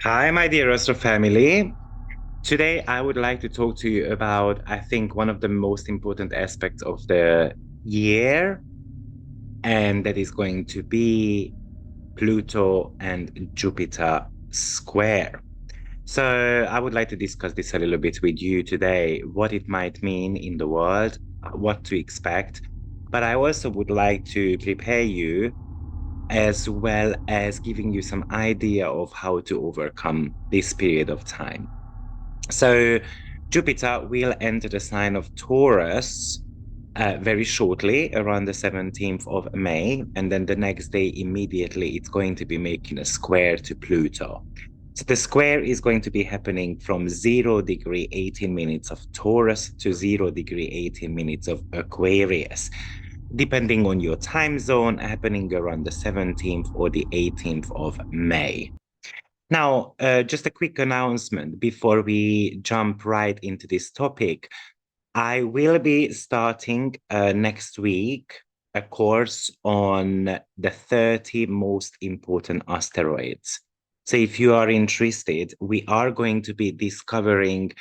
Hi, my dear Astro family. Today, I would like to talk to you about, I think, one of the most important aspects of the year, and that is going to be Pluto and Jupiter square. So, I would like to discuss this a little bit with you today, what it might mean in the world, what to expect. But I also would like to prepare you as well as giving you some idea of how to overcome this period of time. So Jupiter will enter the sign of Taurus very shortly, around the 17th of May. And then the next day, immediately, it's going to be making a square to Pluto. So the square is going to be happening from 0 degree 18 minutes of Taurus to 0 degree 18 minutes of Aquarius, depending on your time zone, happening around the 17th or the 18th of May. Now, just a quick announcement before we jump right into this topic. I will be starting next week a course on the 30 most important asteroids. So if you are interested, we are going to be discovering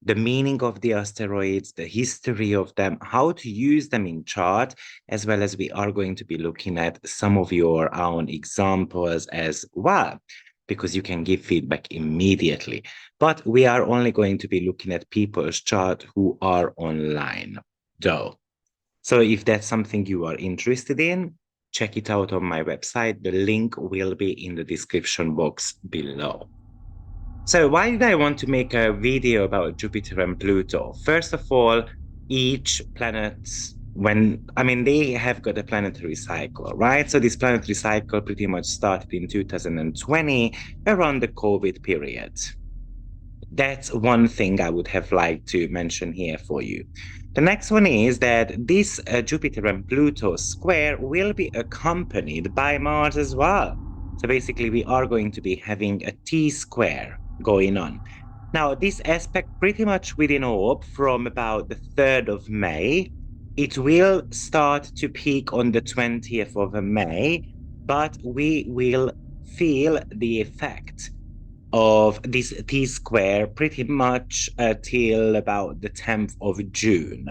the meaning of the asteroids, the history of them, how to use them in chart, as well as we are going to be looking at some of your own examples as well, because you can give feedback immediately. But we are only going to be looking at people's chart who are online, though. So if that's something you are interested in, check it out on my website. The link will be in the description box below. So why did I want to make a video about Jupiter and Pluto? First of all, each planet, they have got a planetary cycle, right? So this planetary cycle pretty much started in 2020 around the COVID period. That's one thing I would have liked to mention here for you. The next one is that this Jupiter and Pluto square will be accompanied by Mars as well. So basically, we are going to be having a T square going on. Now, this aspect pretty much within orb from about the 3rd of May. It will start to peak on the 20th of May, but we will feel the effect of this T square pretty much till about the 10th of June.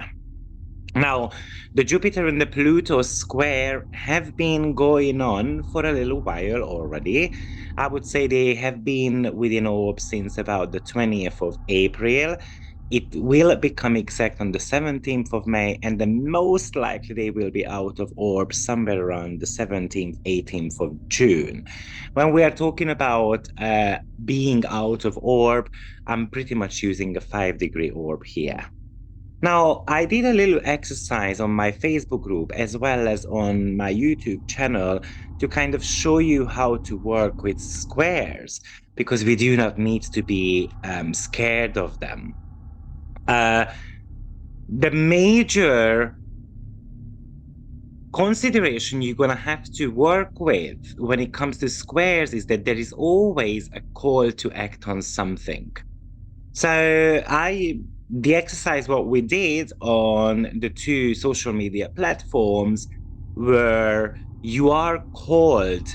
Now, the Jupiter and the Pluto square have been going on for a little while already. I would say they have been within orb since about the 20th of April. It will become exact on the 17th of May, and then most likely they will be out of orb somewhere around the 17th, 18th of June. When we are talking about being out of orb, I'm pretty much using a 5-degree orb here. Now, I did a little exercise on my Facebook group as well as on my YouTube channel to kind of show you how to work with squares, because we do not need to be scared of them. Uh, the major consideration you're going to have to work with when it comes to squares is that there is always a call to act on something. So the exercise what we did on the two social media platforms were you are called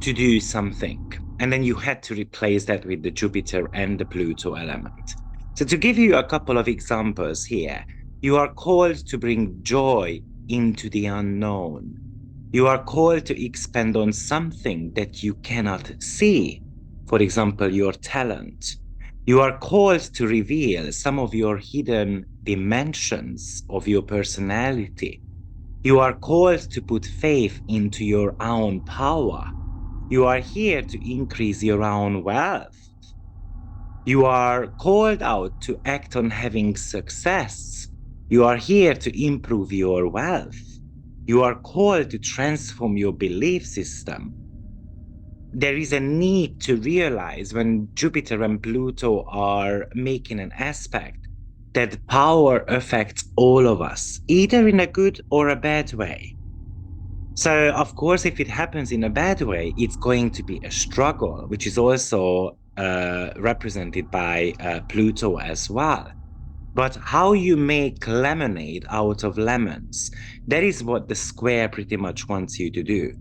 to do something, and then you had to replace that with the Jupiter and the Pluto element. So to give you a couple of examples here, you are called to bring joy into the unknown. You are called to expand on something that you cannot see, for example, your talent. You are called to reveal some of your hidden dimensions of your personality. You are called to put faith into your own power. You are here to increase your own wealth. You are called out to act on having success. You are here to improve your wealth. You are called to transform your belief system. There is a need to realize when Jupiter and Pluto are making an aspect that power affects all of us, either in a good or a bad way. So, of course, if it happens in a bad way, it's going to be a struggle, which is also represented by Pluto as well. But how you make lemonade out of lemons, that is what the square pretty much wants you to do.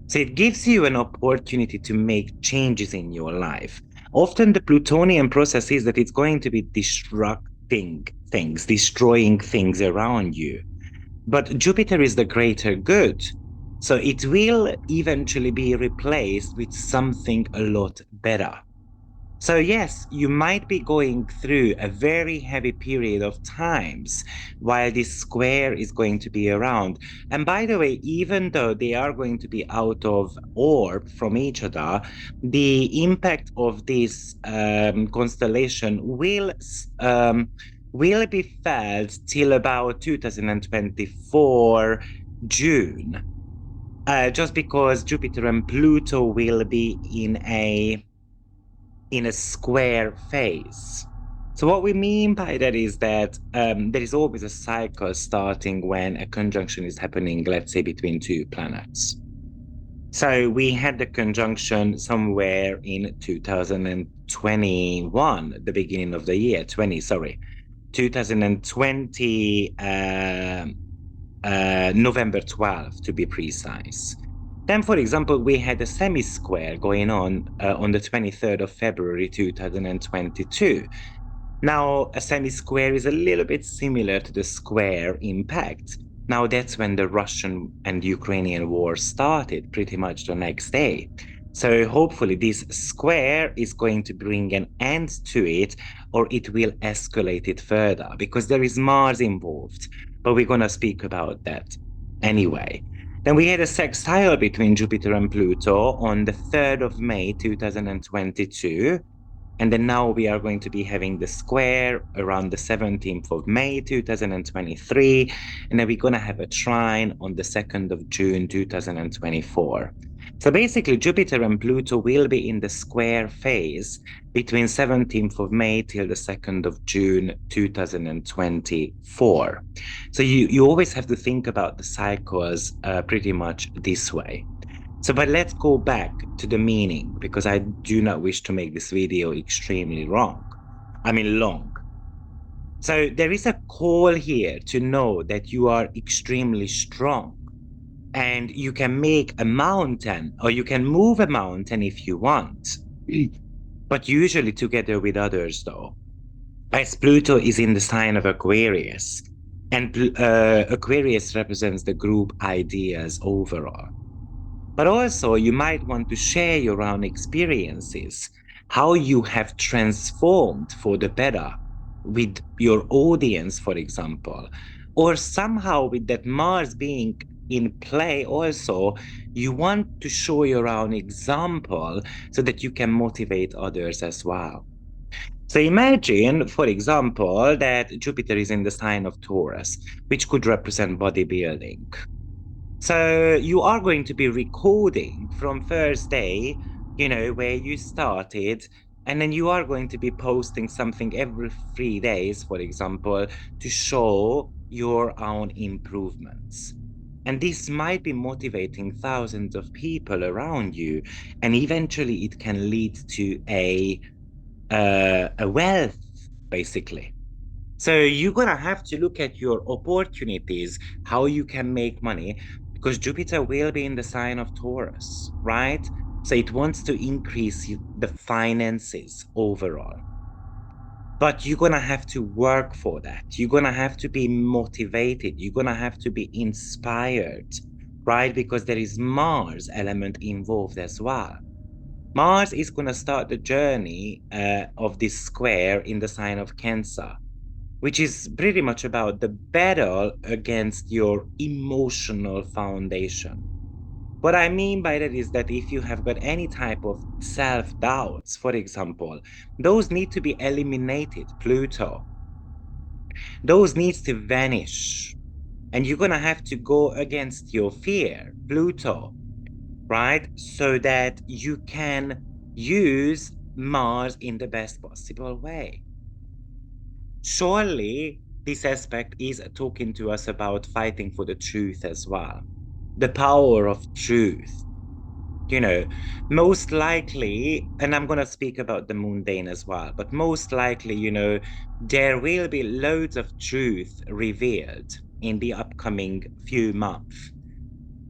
So it gives you an opportunity to make changes in your life. Often the Plutonian process is that it's going to be disrupting things, destroying things around you. But Jupiter is the greater good. So it will eventually be replaced with something a lot better. So, yes, you might be going through a very heavy period of times while this square is going to be around. And by the way, even though they are going to be out of orb from each other, the impact of this constellation will be felt till about 2024 June. Just because Jupiter and Pluto will be in a square phase. So what we mean by that is that there is always a cycle starting when a conjunction is happening, let's say, between two planets. So we had the conjunction somewhere in 2021, the beginning of the year, 2020, November 12th, to be precise. Then, for example, we had a semi-square going on the 23rd of February 2022. Now, a semi-square is a little bit similar to the square impact. Now, that's when the Russian and Ukrainian war started, pretty much the next day. So hopefully this square is going to bring an end to it, or it will escalate it further, because there is Mars involved. But we're going to speak about that anyway. Then we had a sextile between Jupiter and Pluto on the 3rd of May 2022. And then now we are going to be having the square around the 17th of May 2023. And then we're going to have a trine on the 2nd of June 2024. So basically, Jupiter and Pluto will be in the square phase between 17th of May till the 2nd of June 2024. So you always have to think about the cycles pretty much this way. So, but let's go back to the meaning, because I do not wish to make this video extremely long. I mean, long. So there is a call here to know that you are extremely strong and you can make a mountain, or you can move a mountain if you want, but usually together with others, though. As Pluto is in the sign of Aquarius, and Aquarius represents the group ideas overall. But also, you might want to share your own experiences, how you have transformed for the better with your audience, for example, or somehow with that Mars being in play also, you want to show your own example so that you can motivate others as well. So imagine, for example, that Jupiter is in the sign of Taurus, which could represent bodybuilding. So you are going to be recording from first day, where you started, and then you are going to be posting something every 3 days, for example, to show your own improvements. And this might be motivating thousands of people around you, and eventually it can lead to a wealth, basically. So you're gonna have to look at your opportunities, how you can make money, because Jupiter will be in the sign of Taurus, right? So it wants to increase the finances overall. But you're gonna have to work for that. You're gonna have to be motivated. You're gonna have to be inspired, right? Because there is Mars element involved as well. Mars is gonna start the journey of this square in the sign of Cancer, which is pretty much about the battle against your emotional foundation. What I mean by that is that if you have got any type of self-doubts, for example, those need to be eliminated, Pluto. Those needs to vanish. And you're going to have to go against your fear, Pluto, right? So that you can use Mars in the best possible way. Surely this aspect is talking to us about fighting for the truth as well. The power of truth. Most likely, and I'm going to speak about the mundane as well, but most likely, there will be loads of truth revealed in the upcoming few months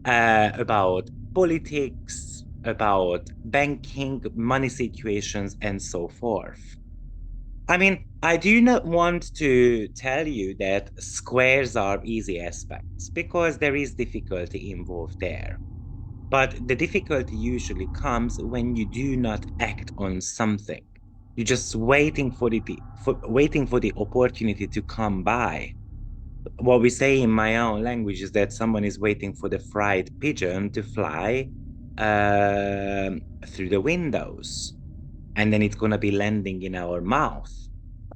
about politics, about banking, money situations, and so forth. I mean, I do not want to tell you that squares are easy aspects because there is difficulty involved there. But the difficulty usually comes when you do not act on something. You're just waiting for the opportunity to come by. What we say in my own language is that someone is waiting for the fried pigeon to fly through the windows, and then it's gonna be landing in our mouth.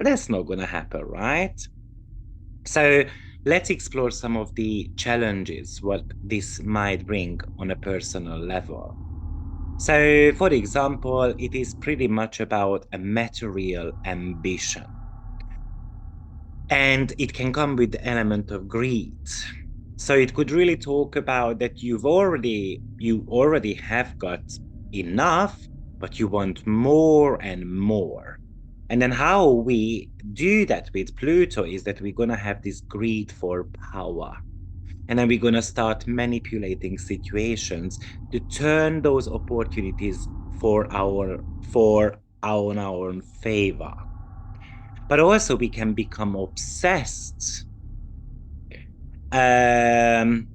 That's not gonna happen, right? So let's explore some of the challenges what this might bring on a personal level. So, for example, it is pretty much about a material ambition. And it can come with the element of greed. So it could really talk about that you already have got enough, but you want more and more. And then how we do that with Pluto is that we're gonna have this greed for power. And then we're gonna start manipulating situations to turn those opportunities for our own favor. But also we can become obsessed um,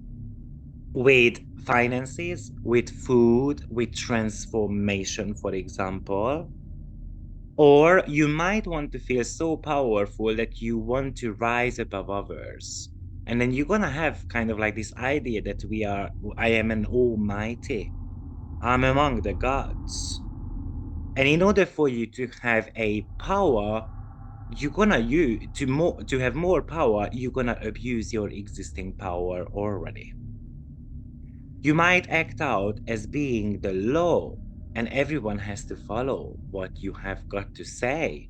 with finances, with food, with transformation, for example. Or you might want to feel so powerful that you want to rise above others. And then you're gonna have kind of like this idea that I am an almighty. I'm among the gods. And in order for you to have a power, you're gonna use to have more power, you're gonna abuse your existing power already. You might act out as being the law, and everyone has to follow what you have got to say.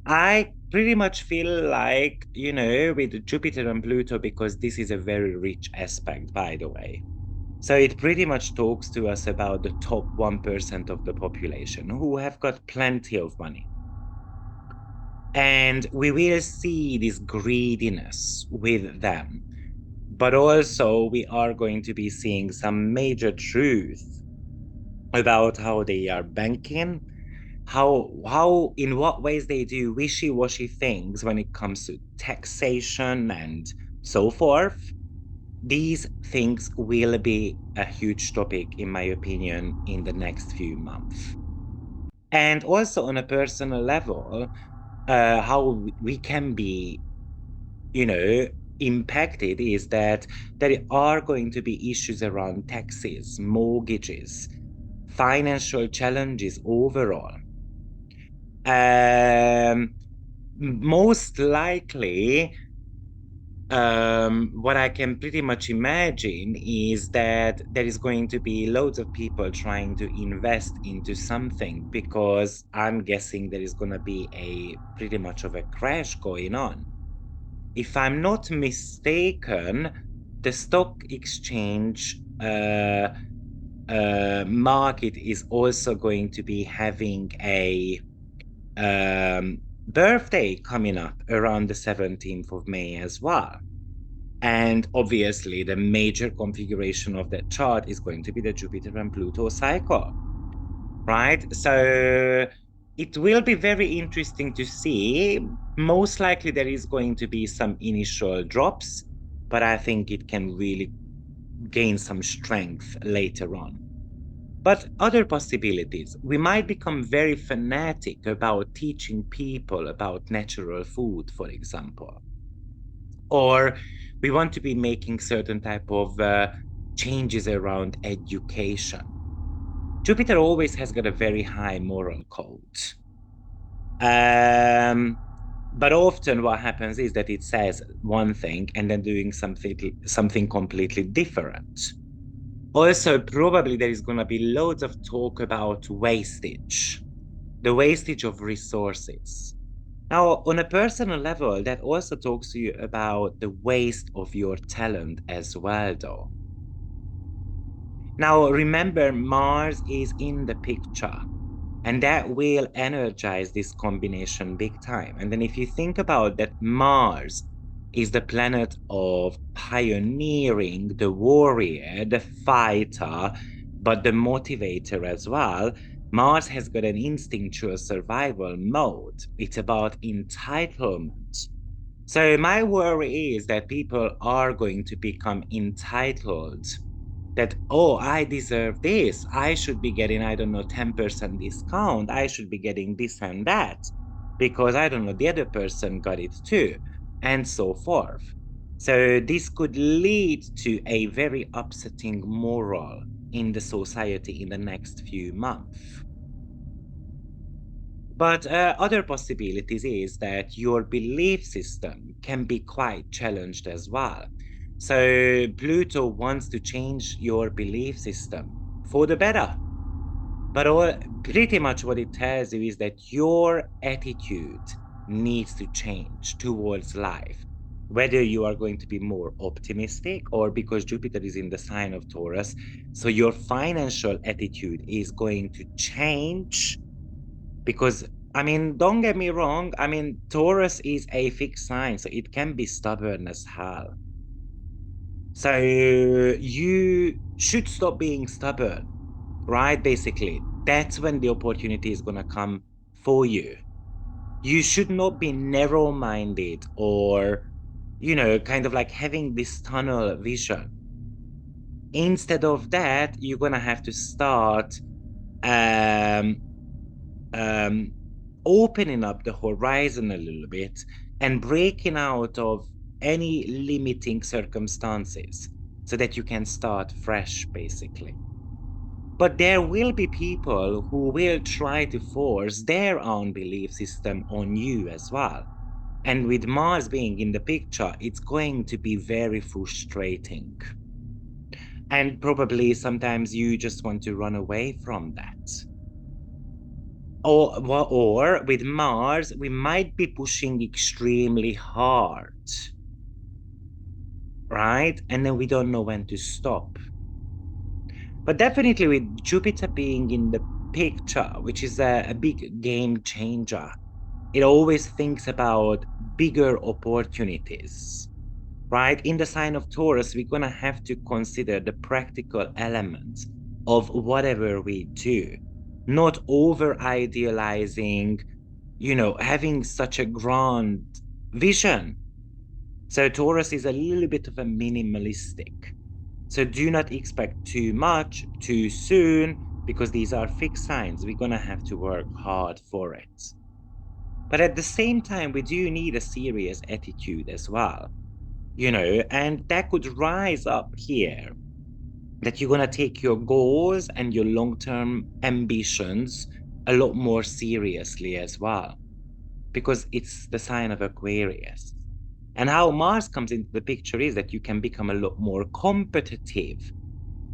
I pretty much feel like, with Jupiter and Pluto, because this is a very rich aspect, by the way. So it pretty much talks to us about the top 1% of the population who have got plenty of money. And we will see this greediness with them. But also, we are going to be seeing some major truth about how they are banking, in what ways they do wishy-washy things when it comes to taxation and so forth. These things will be a huge topic, in my opinion, in the next few months. And also on a personal level, how we can be, impacted is that there are going to be issues around taxes, mortgages, financial challenges overall. Most likely, what I can pretty much imagine is that there is going to be loads of people trying to invest into something because I'm guessing there is going to be a pretty much of a crash going on. If I'm not mistaken, the stock exchange market is also going to be having a birthday coming up around the 17th of May as well. And obviously, the major configuration of that chart is going to be the Jupiter and Pluto cycle, right? So it will be very interesting to see. Most likely, there is going to be some initial drops, but I think it can really gain some strength later on. But other possibilities, we might become very fanatic about teaching people about natural food, for example. Or we want to be making certain type of changes around education. Jupiter always has got a very high moral code. But often what happens is that it says one thing and then doing something completely different. Also, probably there is going to be loads of talk about wastage, the wastage of resources. Now, on a personal level, that also talks to you about the waste of your talent as well, though. Now, remember, Mars is in the picture, and that will energize this combination big time. And then if you think about that, Mars is the planet of pioneering, the warrior, the fighter, but the motivator as well. Mars has got an instinctual survival mode. It's about entitlement. So my worry is that people are going to become entitled, that, oh, I deserve this. I should be getting, I don't know, 10% discount. I should be getting this and that because I don't know, the other person got it too, and so forth. So this could lead to a very upsetting moral in the society in the next few months. But other possibilities is that your belief system can be quite challenged as well. So Pluto wants to change your belief system for the better. But pretty much what it tells you is that your attitude needs to change towards life. Whether you are going to be more optimistic, or because Jupiter is in the sign of Taurus, so your financial attitude is going to change. Because, I mean, don't get me wrong, I mean, Taurus is a fixed sign, so it can be stubborn as hell. So you should stop being stubborn, right? Basically, that's when the opportunity is going to come for you. You should not be narrow-minded or, kind of like having this tunnel vision. Instead of that, you're going to have to start um, um, opening up the horizon a little bit and breaking out of any limiting circumstances so that you can start fresh, basically. But there will be people who will try to force their own belief system on you as well. And with Mars being in the picture, it's going to be very frustrating. And probably sometimes you just want to run away from that. Or with Mars, we might be pushing extremely hard, right? And then we don't know when to stop. But definitely with Jupiter being in the picture, which is a big game changer, it always thinks about bigger opportunities, right? In the sign of Taurus, we're going to have to consider the practical elements of whatever we do, not over idealizing, having such a grand vision. So Taurus is a little bit of a minimalistic. So do not expect too much too soon, because these are fixed signs. We're going to have to work hard for it. But at the same time, we do need a serious attitude as well, and that could rise up here, that you're going to take your goals and your long-term ambitions a lot more seriously as well, because it's the sign of Aquarius. And how Mars comes into the picture is that you can become a lot more competitive,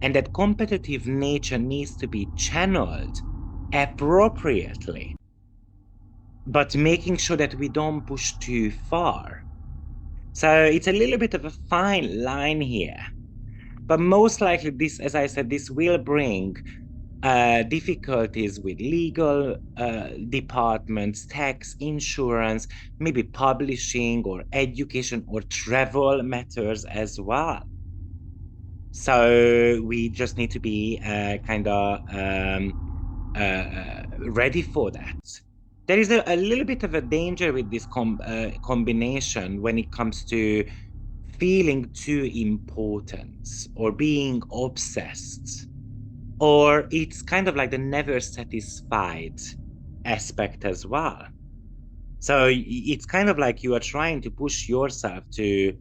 and that competitive nature needs to be channeled appropriately, but making sure that we don't push too far. So it's a little bit of a fine line here. But most likely this, as I said, this will bring difficulties with legal departments, tax, insurance, maybe publishing or education or travel matters as well. So we just need to be ready for that. There is a little bit of a danger with this combination when it comes to feeling too important or being obsessed, or it's kind of like the never satisfied aspect as well. So it's kind of like you are trying to push yourself to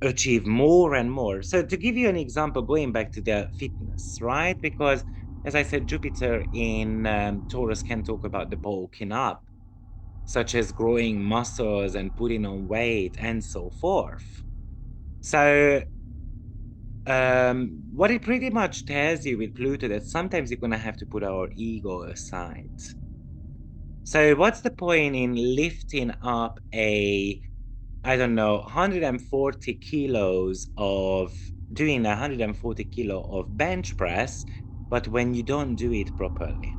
achieve more and more. So to give you an example, going back to the fitness, right? Because as I said, Jupiter in Taurus can talk about the bulking up, such as growing muscles and putting on weight and so forth. So what it pretty much tells you with Pluto, that sometimes you're going to have to put our ego aside. So what's the point in lifting up I don't know, 140 kilos of doing 140 kilo of bench press, but when you don't do it properly?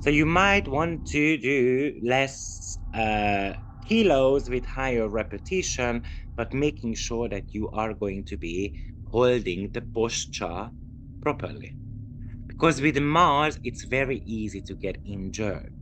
So you might want to do less kilos with higher repetition, but making sure that you are going to be holding the posture properly. Because with Mars, it's very easy to get injured.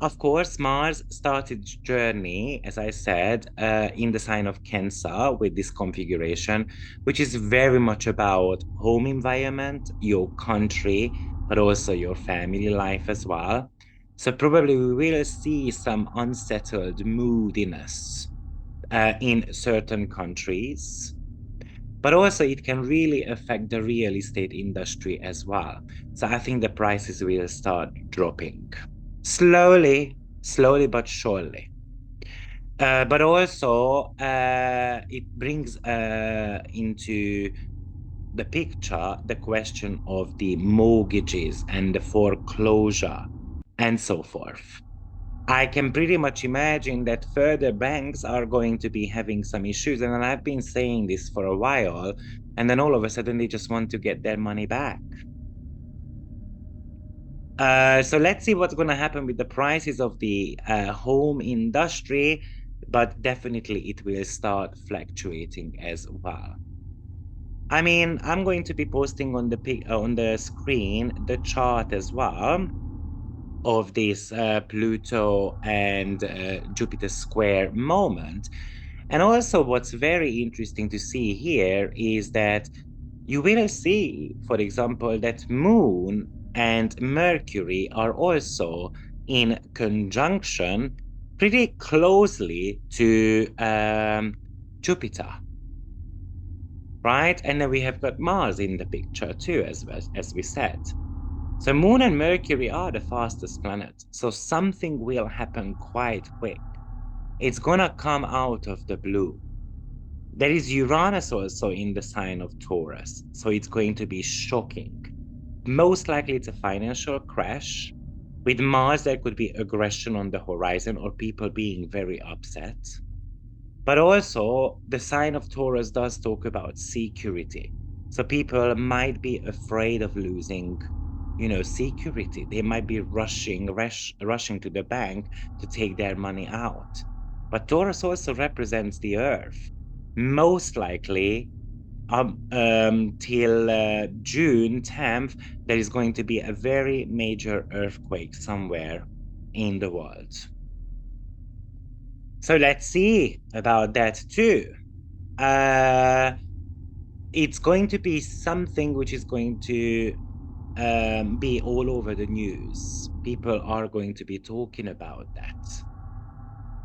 Of course, Mars started its journey, as I said, in the sign of Cancer with this configuration, which is very much about home environment, your country, but also your family life as well. So probably we will see some unsettled moodiness in certain countries, but also it can really affect the real estate industry as well. So I think the prices will start dropping slowly but surely. But also, it brings into the picture the question of the mortgages and the foreclosure and so forth. I can pretty much imagine that further banks are going to be having some issues. And I've been saying this for a while. And then all of a sudden, they just want to get their money back. So let's see what's going to happen with the prices of the home industry, but definitely it will start fluctuating as well. I mean, I'm going to be posting on the screen the chart as well of this Pluto and Jupiter square moment. And also, what's very interesting to see here is that you will see, for example, that Moon and Mercury are also in conjunction pretty closely to Jupiter, right? And then we have got Mars in the picture too, as we said. So Moon and Mercury are the fastest planets. So something will happen quite quick. It's gonna come out of the blue. There is Uranus also in the sign of Taurus. So it's going to be shocking. Most likely it's a financial crash. With Mars, there could be aggression on the horizon or people being very upset. But also, the sign of Taurus does talk about security. So people might be afraid of losing, security. They might be rushing to the bank to take their money out. But Taurus also represents the earth. Most likely, till June 10th, there is going to be a very major earthquake somewhere in the world. So let's see about that too. It's going to be something which is going to be all over the news. People are going to be talking about that.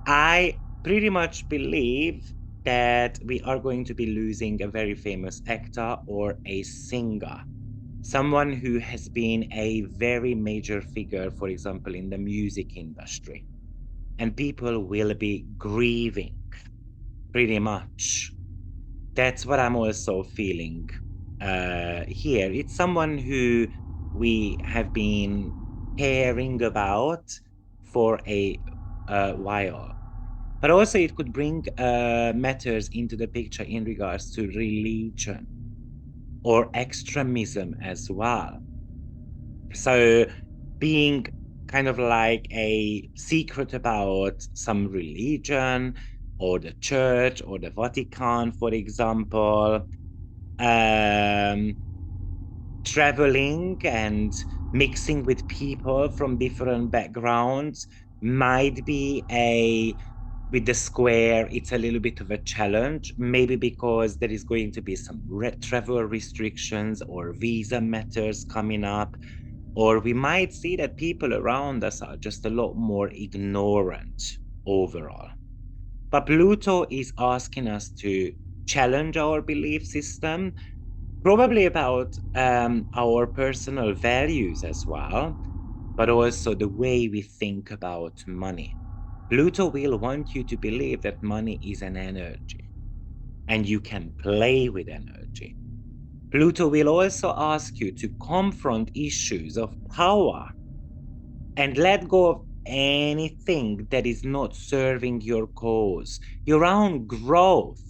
I pretty much believe that we are going to be losing a very famous actor or a singer, someone who has been a very major figure, for example, in the music industry. And people will be grieving pretty much. That's what I'm also feeling here. It's someone who we have been caring about for a while. But also it could bring matters into the picture in regards to religion or extremism as well. So being kind of like a secret about some religion or the church or the Vatican, for example, traveling and mixing with people from different backgrounds might be with the square, it's a little bit of a challenge, maybe because there is going to be some travel restrictions or visa matters coming up, or we might see that people around us are just a lot more ignorant overall. But Pluto is asking us to challenge our belief system, probably about our personal values as well, but also the way we think about money. Pluto will want you to believe that money is an energy and you can play with energy. Pluto will also ask you to confront issues of power and let go of anything that is not serving your cause, your own growth,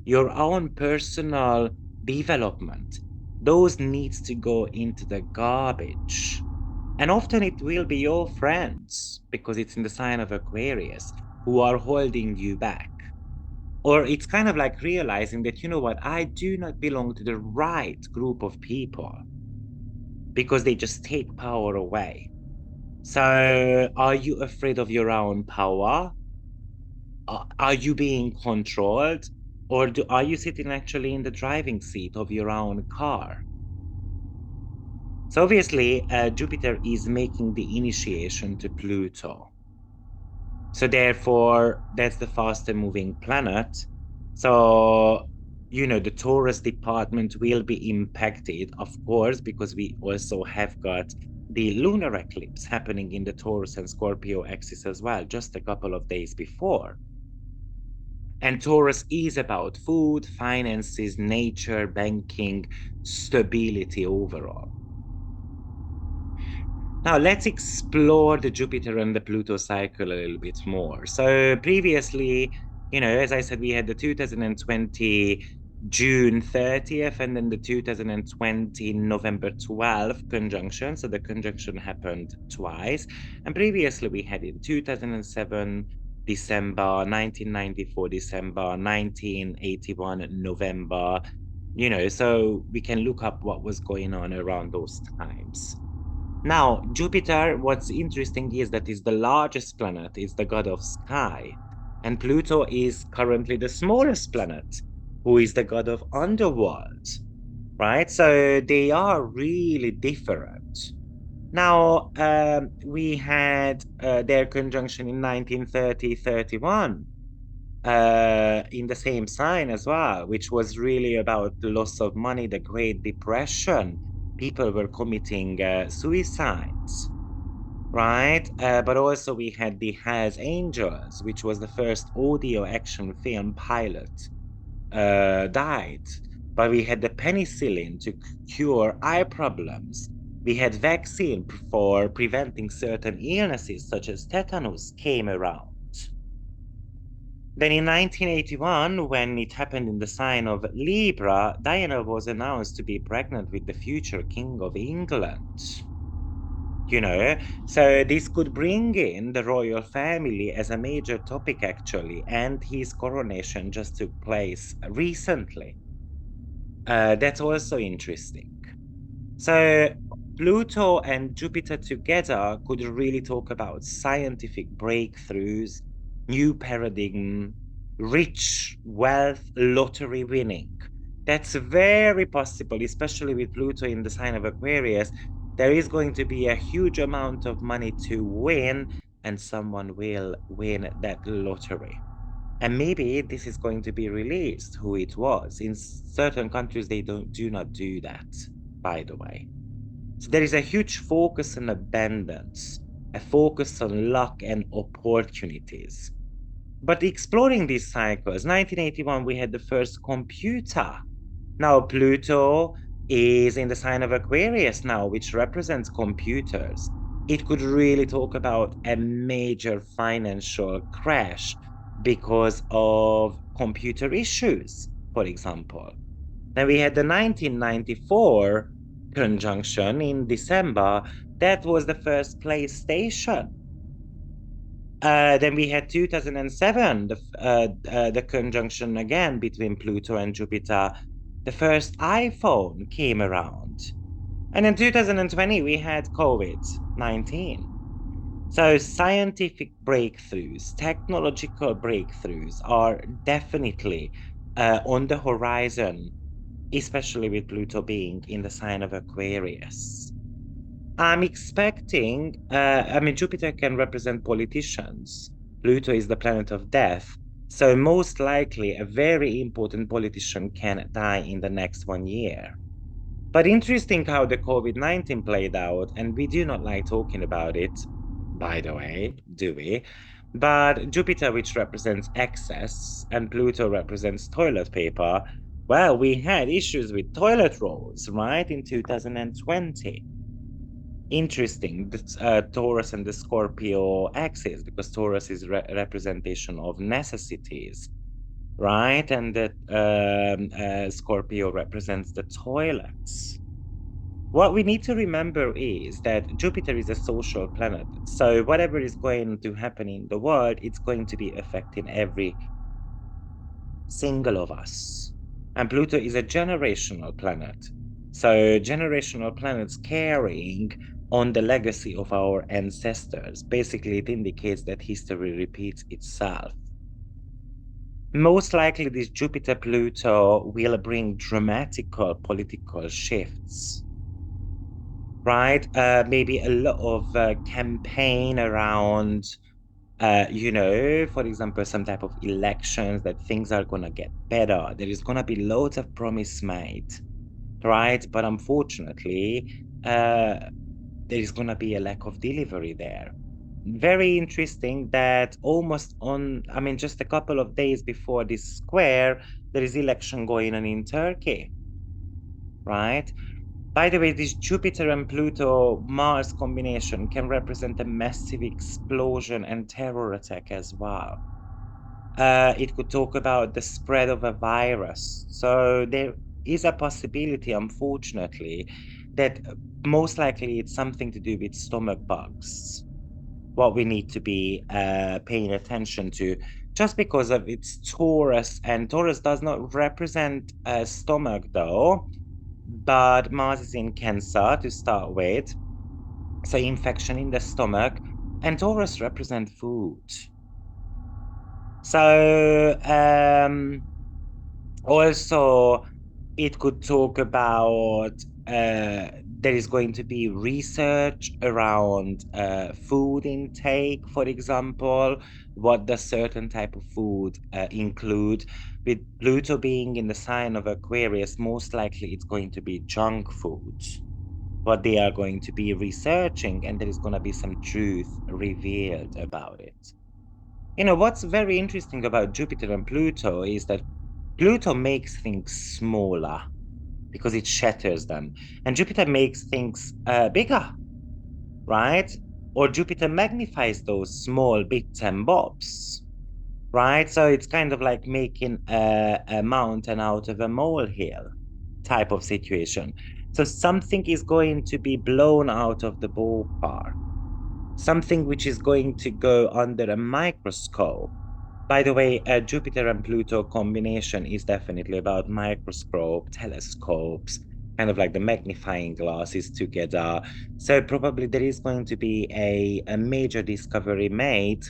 your own personal development. Those needs to go into the garbage. And often it will be your friends, because it's in the sign of Aquarius, who are holding you back. Or it's kind of like realizing that, you know what, I do not belong to the right group of people because they just take power away. So are you afraid of your own power? Are you being controlled? Or are you sitting actually in the driving seat of your own car? So obviously, Jupiter is making the initiation to Pluto. So therefore, that's the faster moving planet. So, you know, the Taurus department will be impacted, of course, because we also have got the lunar eclipse happening in the Taurus and Scorpio axis as well, just a couple of days before. And Taurus is about food, finances, nature, banking, stability overall. Now, let's explore the Jupiter and the Pluto cycle a little bit more. So, previously, you know, as I said, we had the 2020 June 30th and then the 2020 November 12th conjunction. So, the conjunction happened twice. And previously, we had in 2007 December, 1994 December, 1981 November, you know, so we can look up what was going on around those times. Now, Jupiter, what's interesting is that is the largest planet, is the god of sky. And Pluto is currently the smallest planet, who is the god of underworld, right? So they are really different. Now, we had their conjunction in 1930-31 in the same sign as well, which was really about the loss of money, the Great Depression. People were committing suicides, right? But also we had the Hells Angels, which was the first audio action film pilot, died. But we had the penicillin to cure eye problems. We had vaccine for preventing certain illnesses such as tetanus came around. Then in 1981, when it happened in the sign of Libra, Diana was announced to be pregnant with the future King of England. You know, so this could bring in the royal family as a major topic, actually, and his coronation just took place recently. That's also interesting. So Pluto and Jupiter together could really talk about scientific breakthroughs, new paradigm, rich wealth, lottery winning. That's very possible, especially with Pluto in the sign of Aquarius. There is going to be a huge amount of money to win, and someone will win that lottery. And maybe this is going to be released, who it was. In certain countries, they do not do that, by the way. So there is a huge focus on abundance, a focus on luck and opportunities. But exploring these cycles, 1981, we had the first computer. Now Pluto is in the sign of Aquarius now, which represents computers. It could really talk about a major financial crash because of computer issues, for example. Then we had the 1994 conjunction in December. That was the first PlayStation. Then we had 2007, the conjunction again between Pluto and Jupiter. The first iPhone came around. And in 2020, we had COVID-19. So scientific breakthroughs, technological breakthroughs are definitely on the horizon, especially with Pluto being in the sign of Aquarius. I'm expecting, Jupiter can represent politicians. Pluto is the planet of death. So most likely a very important politician can die in the next 1 year. But interesting how the COVID-19 played out, and we do not like talking about it, by the way, do we? But Jupiter, which represents excess, and Pluto represents toilet paper, well, we had issues with toilet rolls, right, in 2020. Interesting, the Taurus and the Scorpio axis, because Taurus is representation of necessities, right? And that Scorpio represents the toilets. What we need to remember is that Jupiter is a social planet. So whatever is going to happen in the world, it's going to be affecting every single of us. And Pluto is a generational planet. So generational planets carrying on the legacy of our ancestors. Basically, it indicates that history repeats itself. Most likely, this Jupiter Pluto will bring dramatic political shifts, right? Maybe a lot of campaign around, for example, some type of elections that things are going to get better. There is going to be loads of promise made, right? But unfortunately, there is going to be a lack of delivery there. Very interesting that just a couple of days before this square, there is election going on in Turkey, right? By the way, this Jupiter and Pluto Mars combination can represent a massive explosion and terror attack as well. It could talk about the spread of a virus. So there is a possibility, unfortunately, that most likely it's something to do with stomach bugs. What we need to be paying attention to, just because of its Taurus, and Taurus does not represent a stomach though, but Mars is in Cancer to start with, so infection in the stomach, and Taurus represent food. So also it could talk about there is going to be research around food intake, for example. What does certain type of food include? With Pluto being in the sign of Aquarius, most likely it's going to be junk food. What they are going to be researching, and there is going to be some truth revealed about it. What's very interesting about Jupiter and Pluto is that Pluto makes things smaller because it shatters them, and Jupiter makes things bigger, right? Or Jupiter magnifies those small bits and bobs, right? So it's kind of like making a mountain out of a molehill type of situation. So something is going to be blown out of the ballpark, something which is going to go under a microscope. By the way, a Jupiter and Pluto combination is definitely about microscope, telescopes, kind of like the magnifying glasses together. So probably there is going to be a major discovery made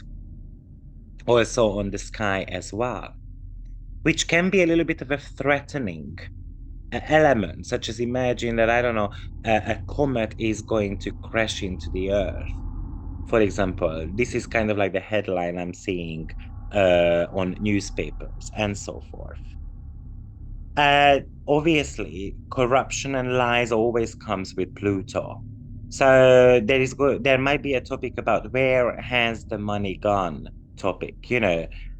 also on the sky as well, which can be a little bit of a threatening element, such as imagine that, I don't know, a comet is going to crash into the Earth. For example, this is kind of like the headline I'm seeing on newspapers and so forth. Obviously, corruption and lies always comes with Pluto. So there might be a topic about where has the money gone topic,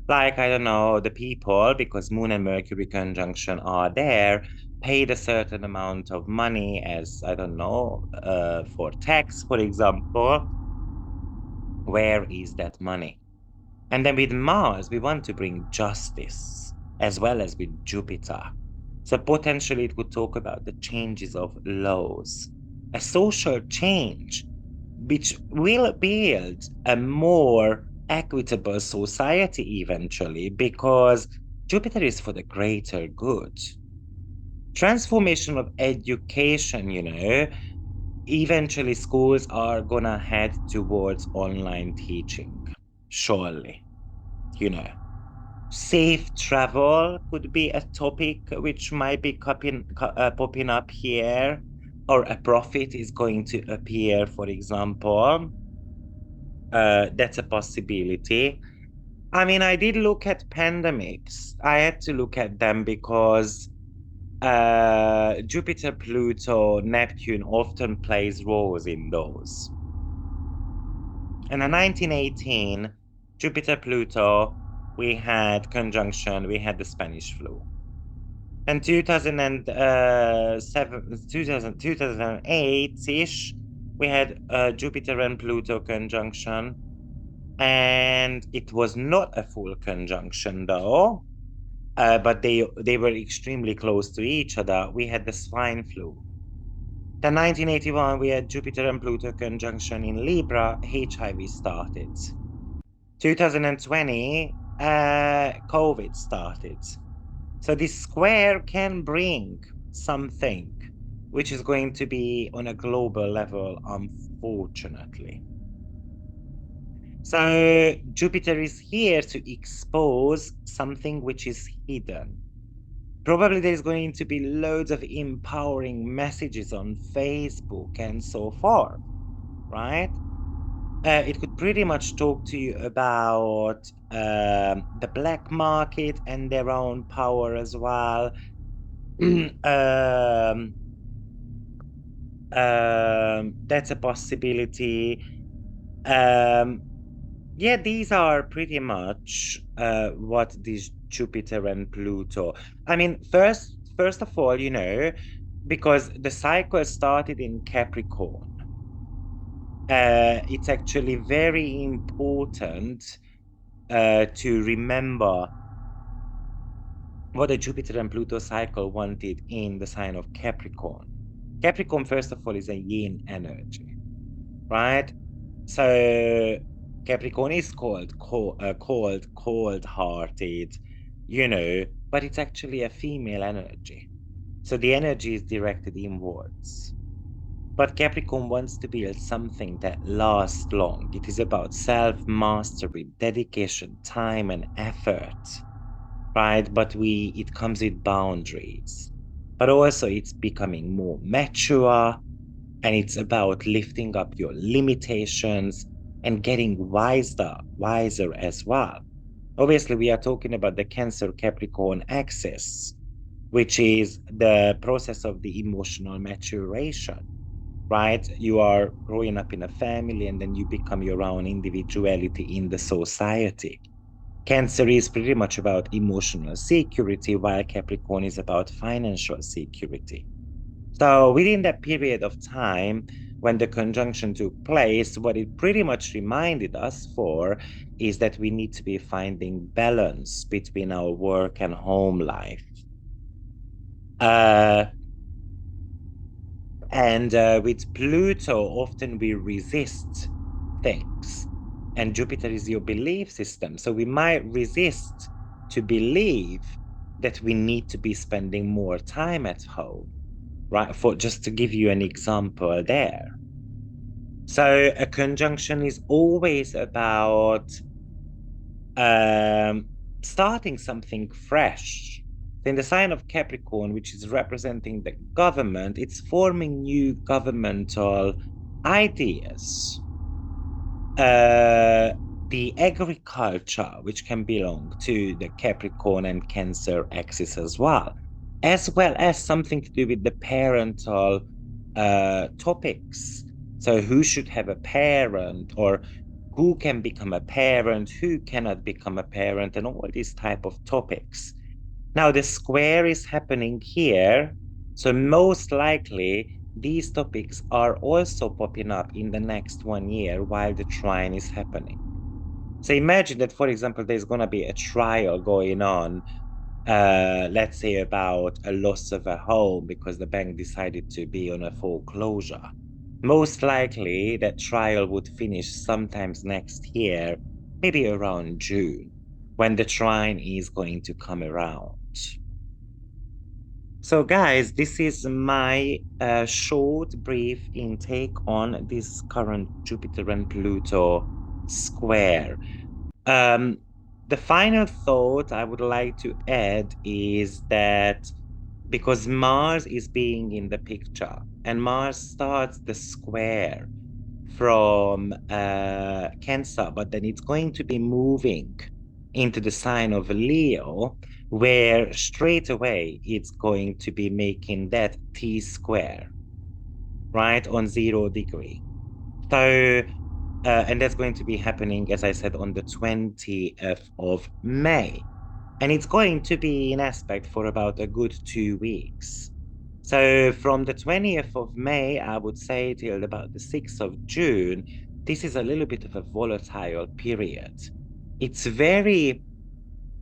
like, I don't know, the people, because Moon and Mercury conjunction are there, paid a certain amount of money as, I don't know, for tax, for example. Where is that money? And then with Mars, we want to bring justice as well as with Jupiter. So potentially it could talk about the changes of laws, a social change, which will build a more equitable society eventually, because Jupiter is for the greater good. Transformation of education, eventually schools are gonna head towards online teaching, surely. you know. Safe travel could be a topic which might be popping up here, or a prophet is going to appear, for example. That's a possibility. I mean, I did look at pandemics. I had to look at them because Jupiter, Pluto, Neptune often plays roles in those. And in 1918, Jupiter, Pluto, we had conjunction, we had the Spanish flu. And 2007, 2008-ish, we had Jupiter and Pluto conjunction. And it was not a full conjunction though, but they were extremely close to each other. We had the swine flu. Then 1981, we had Jupiter and Pluto conjunction in Libra, HIV started. 2020, COVID started. So this square can bring something which is going to be on a global level, unfortunately. So Jupiter is here to expose something which is hidden. Probably there's going to be loads of empowering messages on Facebook and so forth, right? It could pretty much talk to you about the black market and their own power as well. That's a possibility. Um, yeah, these are pretty much what these Jupiter and Pluto. I mean, first of all, because the cycle started in Capricorn, it's actually very important to remember what the Jupiter and Pluto cycle wanted in the sign of Capricorn. Capricorn, first of all, is a yin energy, right? So Capricorn is cold-hearted, but it's actually a female energy. So the energy is directed inwards. But Capricorn wants to build something that lasts long. It is about self-mastery, dedication, time, and effort, right? But it comes with boundaries. But also it's becoming more mature, and it's about lifting up your limitations and getting wiser as well. Obviously, we are talking about the Cancer Capricorn axis, which is the process of the emotional maturation, right? You are growing up in a family and then you become your own individuality in the society. Cancer is pretty much about emotional security, while Capricorn is about financial security. So within that period of time, when the conjunction took place, what it pretty much reminded us for is that we need to be finding balance between our work and home life. Uh, and with Pluto, often we resist things. And Jupiter is your belief system. So we might resist to believe that we need to be spending more time at home, right? For just to give you an example there. So a conjunction is always about um, starting something fresh. In the sign of Capricorn, which is representing the government, it's forming new governmental ideas. Uh, the agriculture, which can belong to the Capricorn and Cancer axis as well as something to do with the parental topics. So who should have a parent, or who can become a parent, who cannot become a parent, and all these type of topics. Now the square is happening here, so most likely these topics are also popping up in the next 1 year while the trine is happening. So imagine that, for example, there's going to be a trial going on, let's say about a loss of a home because the bank decided to be on a foreclosure. Most likely that trial would finish sometimes next year, maybe around June, when the trine is going to come around. So, guys, this is my short, brief intake on this current Jupiter and Pluto square. Um, the final thought I would like to add is that because Mars is being in the picture and Mars starts the square from Cancer, but then it's going to be moving into the sign of Leo, where straight away it's going to be making that T square, right, on 0 degree. So, and that's going to be happening, as I said, on the 20th of May. And it's going to be in aspect for about a good 2 weeks. So from the 20th of May, I would say, till about the 6th of June, this is a little bit of a volatile period. It's very,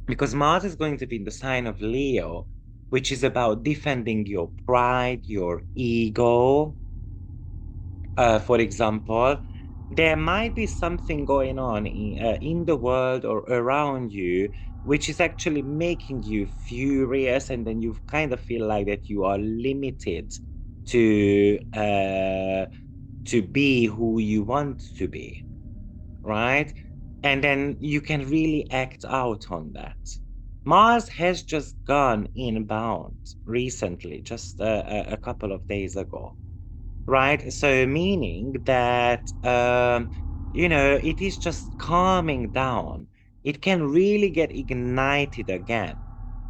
because Mars is going to be in the sign of Leo, which is about defending your pride, your ego. For example, there might be something going on in the world or around you, which is actually making you furious, and then you kind of feel like that you are limited to be who you want to be, right? And then you can really act out on that. Mars has just gone inbound recently, just a couple of days ago, right? So meaning that it is just calming down. It can really get ignited again,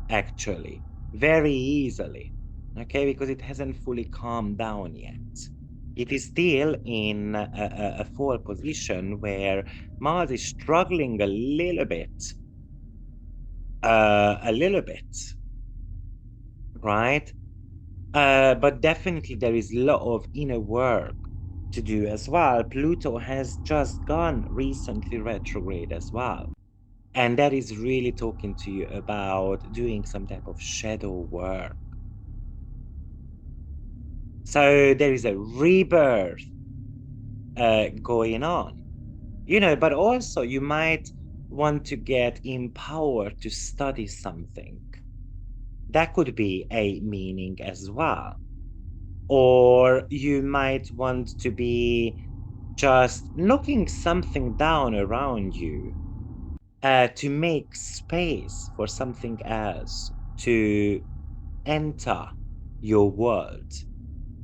actually, very easily. Okay, because it hasn't fully calmed down yet. It is still in a fall position where Mars is struggling a little bit, right? But definitely there is a lot of inner work to do as well. Pluto has just gone recently retrograde as well. And that is really talking to you about doing some type of shadow work. So there is a rebirth going on, but also you might want to get empowered to study something. That could be a meaning as well. Or you might want to be just knocking something down around you to make space for something else to enter your world.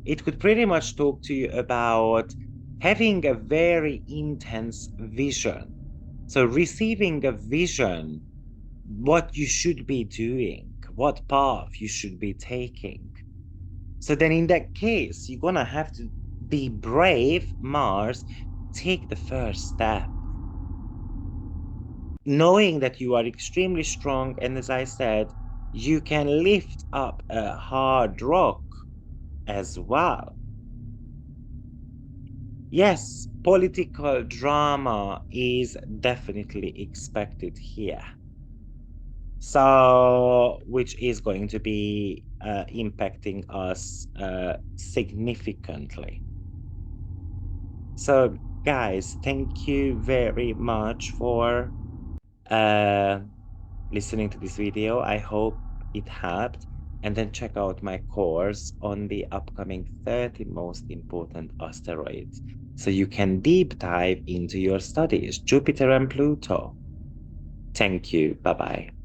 It could pretty much talk to you about having a very intense vision. So receiving a vision, what you should be doing, what path you should be taking. So then in that case, you're gonna have to be brave, Mars, take the first step. Knowing that you are extremely strong, and as I said, you can lift up a hard rock as well. Yes, political drama is definitely expected here. So, which is going to be impacting us significantly. So, guys, thank you very much for uh, listening to this video. I hope it helped. And then check out my course on the upcoming 30 most important asteroids so you can deep dive into your studies, Jupiter and Pluto. Thank you. Bye bye.